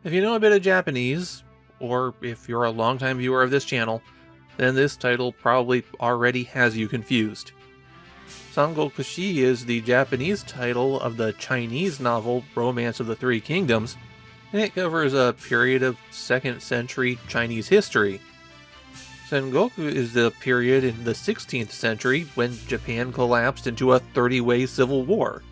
If you know a bit of Japanese, or if you're a longtime viewer of this channel, then this title probably already has you confused. Sangokushi is the Japanese title of the Chinese novel Romance of the Three Kingdoms, and it covers a period of 2nd century Chinese history. Sengoku is the period in the 16th century when Japan collapsed into a 30-way civil war.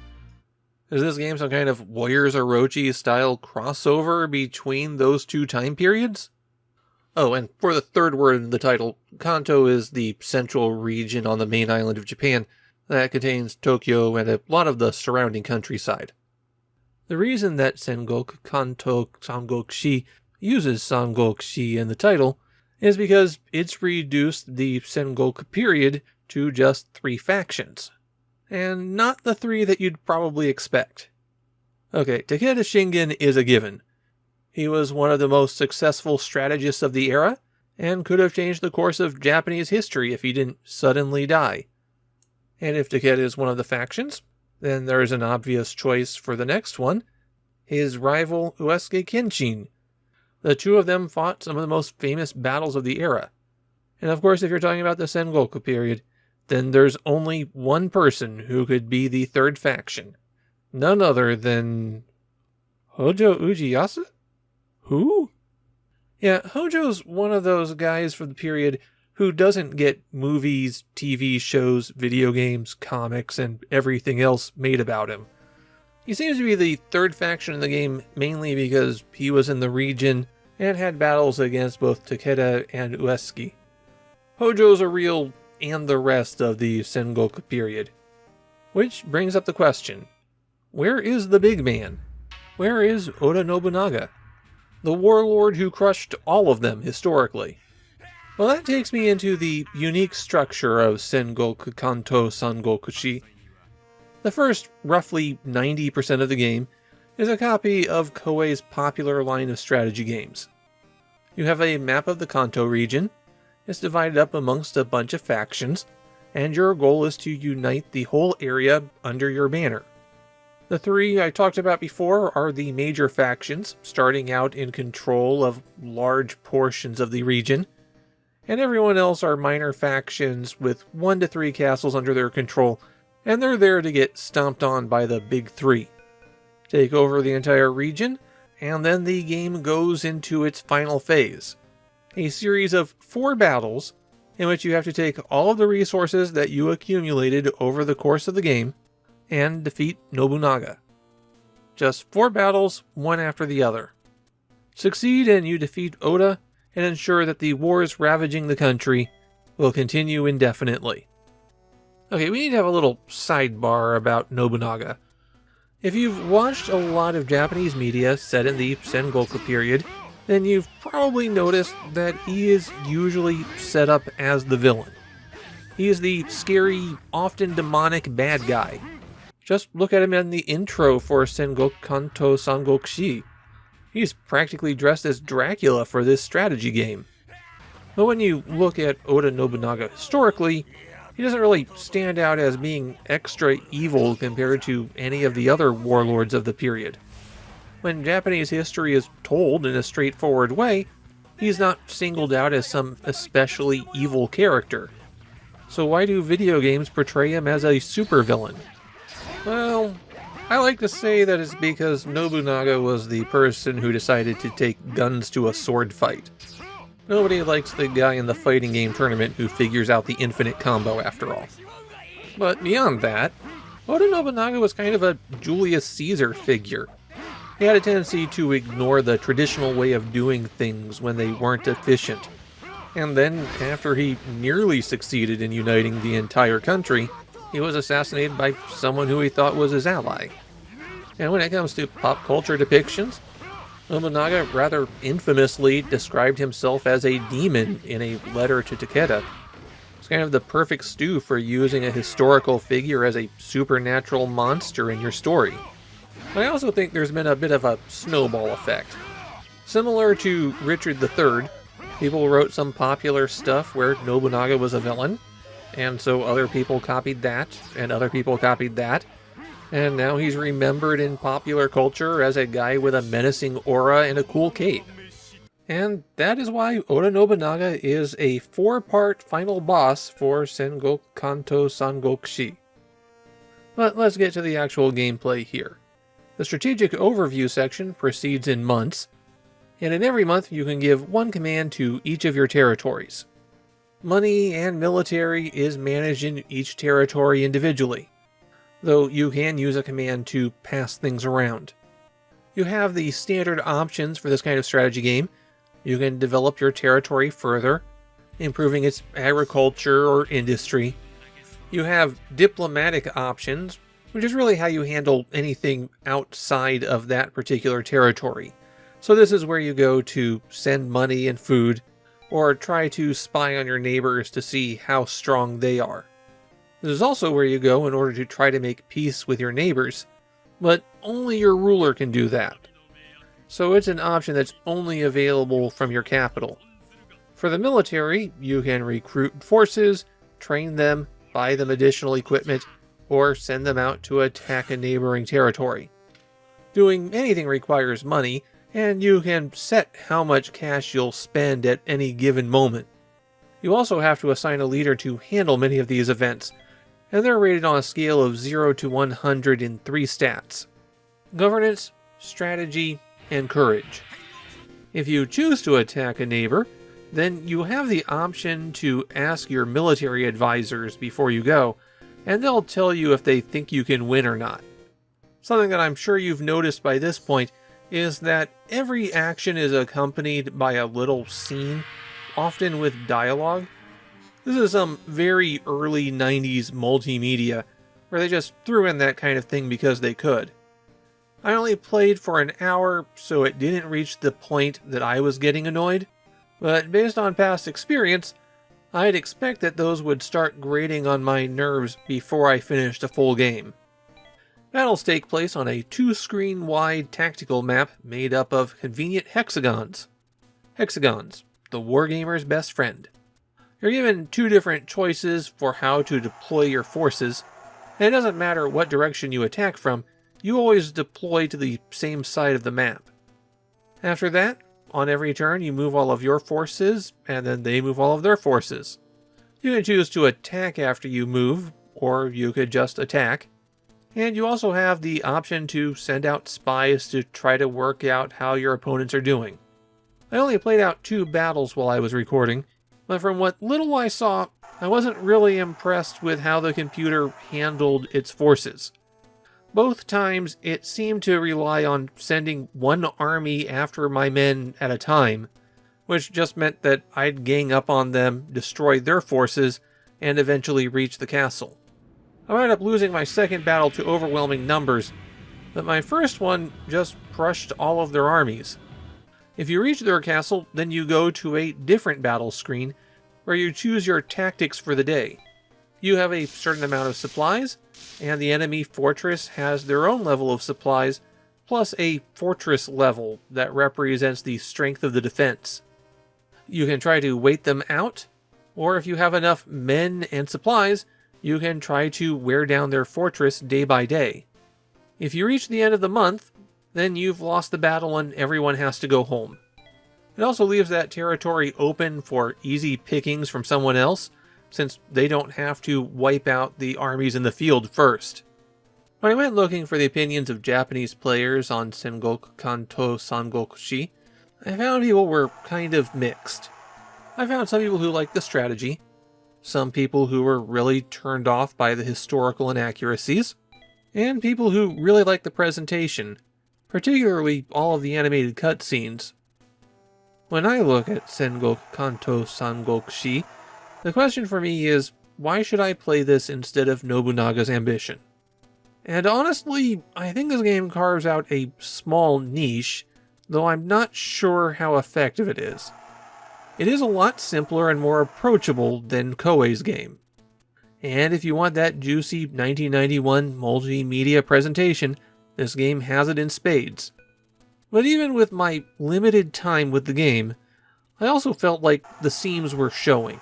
Is this game some kind of Warriors Orochi style crossover between those two time periods? Oh, and for the third word in the title, Kanto is the central region on the main island of Japan that contains Tokyo and a lot of the surrounding countryside. The reason that Sengoku Kantou Sangokushi uses Sangokushi in the title is because it's reduced the Sengoku period to just 3 factions, and not the 3 that you'd probably expect. Okay, Takeda Shingen is a given. He was one of the most successful strategists of the era, and could have changed the course of Japanese history if he didn't suddenly die. And if Takeda is one of the factions, then there's an obvious choice for the next one, his rival Uesugi Kenshin. The two of them fought some of the most famous battles of the era. And of course, if you're talking about the Sengoku period, then there's only one person who could be the third faction. None other than Hojo Ujiyasa? Who? Yeah, Hojo's one of those guys from the period who doesn't get movies, TV shows, video games, comics, and everything else made about him. He seems to be the third faction in the game mainly because he was in the region and had battles against both Takeda and Uesugi. Hojo's a real and the rest of the Sengoku period. Which brings up the question, where is the big man? Where is Oda Nobunaga? The warlord who crushed all of them historically. Well, that takes me into the unique structure of Sengoku Kantou Sangokushi. The first roughly 90% of the game is a copy of Koei's popular line of strategy games. You have a map of the Kanto region. It's divided up amongst a bunch of factions, and your goal is to unite the whole area under your banner. The 3 I talked about before are the major factions, starting out in control of large portions of the region, and everyone else are minor factions with 1 to 3 castles under their control, and they're there to get stomped on by the big 3. Take over the entire region, and then the game goes into its final phase. A series of 4 battles in which you have to take all of the resources that you accumulated over the course of the game and defeat Nobunaga. Just 4 battles, one after the other. Succeed and you defeat Oda and ensure that the wars ravaging the country will continue indefinitely. Okay, we need to have a little sidebar about Nobunaga. If you've watched a lot of Japanese media set in the Sengoku period, then you've probably noticed that he is usually set up as the villain. He is the scary, often demonic bad guy. Just look at him in the intro for Sengoku Kantou Sangokushi. He's practically dressed as Dracula for this strategy game. But when you look at Oda Nobunaga historically, he doesn't really stand out as being extra evil compared to any of the other warlords of the period. When Japanese history is told in a straightforward way, he's not singled out as some especially evil character. So why do video games portray him as a supervillain? Well, I like to say that it's because Nobunaga was the person who decided to take guns to a sword fight. Nobody likes the guy in the fighting game tournament who figures out the infinite combo after all. But beyond that, Oda Nobunaga was kind of a Julius Caesar figure. He had a tendency to ignore the traditional way of doing things when they weren't efficient. And then, after he nearly succeeded in uniting the entire country, he was assassinated by someone who he thought was his ally. And when it comes to pop culture depictions, Nobunaga rather infamously described himself as a demon in a letter to Takeda. It's kind of the perfect stew for using a historical figure as a supernatural monster in your story. But I also think there's been a bit of a snowball effect. Similar to Richard III, people wrote some popular stuff where Nobunaga was a villain, and so other people copied that, and other people copied that, And now he's remembered in popular culture as a guy with a menacing aura and a cool cape. And that is why Oda Nobunaga is a 4-part final boss for Sengoku Kantou Sangokushi. But let's get to the actual gameplay here. The strategic overview section proceeds in months, and in every month you can give one command to each of your territories. Money and military is managed in each territory individually, though you can use a command to pass things around. You have the standard options for this kind of strategy game. You can develop your territory further, improving its agriculture or industry. You have diplomatic options, which is really how you handle anything outside of that particular territory. So this is where you go to send money and food, or try to spy on your neighbors to see how strong they are. This is also where you go in order to try to make peace with your neighbors, but only your ruler can do that. So it's an option that's only available from your capital. For the military, you can recruit forces, train them, buy them additional equipment, or send them out to attack a neighboring territory. Doing anything requires money, and you can set how much cash you'll spend at any given moment. You also have to assign a leader to handle many of these events, and they're rated on a scale of 0 to 100 in 3 stats: governance, strategy, and courage. If you choose to attack a neighbor, then you have the option to ask your military advisors before you go, and they'll tell you if they think you can win or not. Something that I'm sure you've noticed by this point is that every action is accompanied by a little scene, often with dialogue. This is some very early 90s multimedia, where they just threw in that kind of thing because they could. I only played for an hour, so it didn't reach the point that I was getting annoyed, but based on past experience, I'd expect that those would start grating on my nerves before I finished a full game. Battles take place on a 2-screen wide tactical map made up of convenient hexagons. Hexagons, the wargamer's best friend. You're given 2 different choices for how to deploy your forces, and it doesn't matter what direction you attack from, you always deploy to the same side of the map. After that, on every turn you move all of your forces, and then they move all of their forces. You can choose to attack after you move, or you could just attack. And you also have the option to send out spies to try to work out how your opponents are doing. I only played out 2 battles while I was recording, but from what little I saw, I wasn't really impressed with how the computer handled its forces. Both times, it seemed to rely on sending one army after my men at a time, which just meant that I'd gang up on them, destroy their forces, and eventually reach the castle. I wound up losing my second battle to overwhelming numbers, but my first one just crushed all of their armies. If you reach their castle, then you go to a different battle screen, where you choose your tactics for the day. You have a certain amount of supplies, and the enemy fortress has their own level of supplies, plus a fortress level that represents the strength of the defense. You can try to wait them out, or if you have enough men and supplies, you can try to wear down their fortress day by day. If you reach the end of the month, then you've lost the battle and everyone has to go home. It also leaves that territory open for easy pickings from someone else, since they don't have to wipe out the armies in the field first. When I went looking for the opinions of Japanese players on Sengoku Kantou Sangokushi, I found people were kind of mixed. I found some people who liked the strategy, some people who were really turned off by the historical inaccuracies, and people who really liked the presentation, particularly all of the animated cutscenes. When I look at Sengoku Kantou Sangokushi, the question for me is, why should I play this instead of Nobunaga's Ambition? And honestly, I think this game carves out a small niche, though I'm not sure how effective it is. It is a lot simpler and more approachable than Koei's game. And if you want that juicy 1991 multimedia presentation, this game has it in spades. But even with my limited time with the game, I also felt like the seams were showing.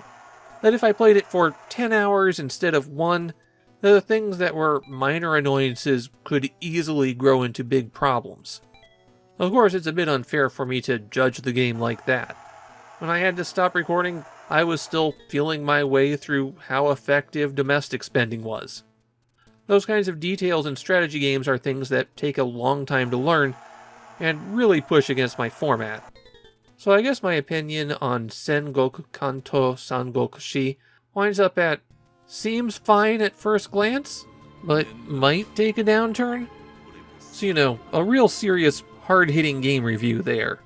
That if I played it for 10 hours instead of 1, The things that were minor annoyances could easily grow into big problems. Of course, it's a bit unfair for me to judge the game like that. When I had to stop recording, I was still feeling my way through how effective domestic spending was. Those kinds of details in strategy games are things that take a long time to learn, and really push against my format. So I guess my opinion on Sengoku Kantou Sangokushi winds up at seems fine at first glance, but might take a downturn. So a real serious, hard-hitting game review there.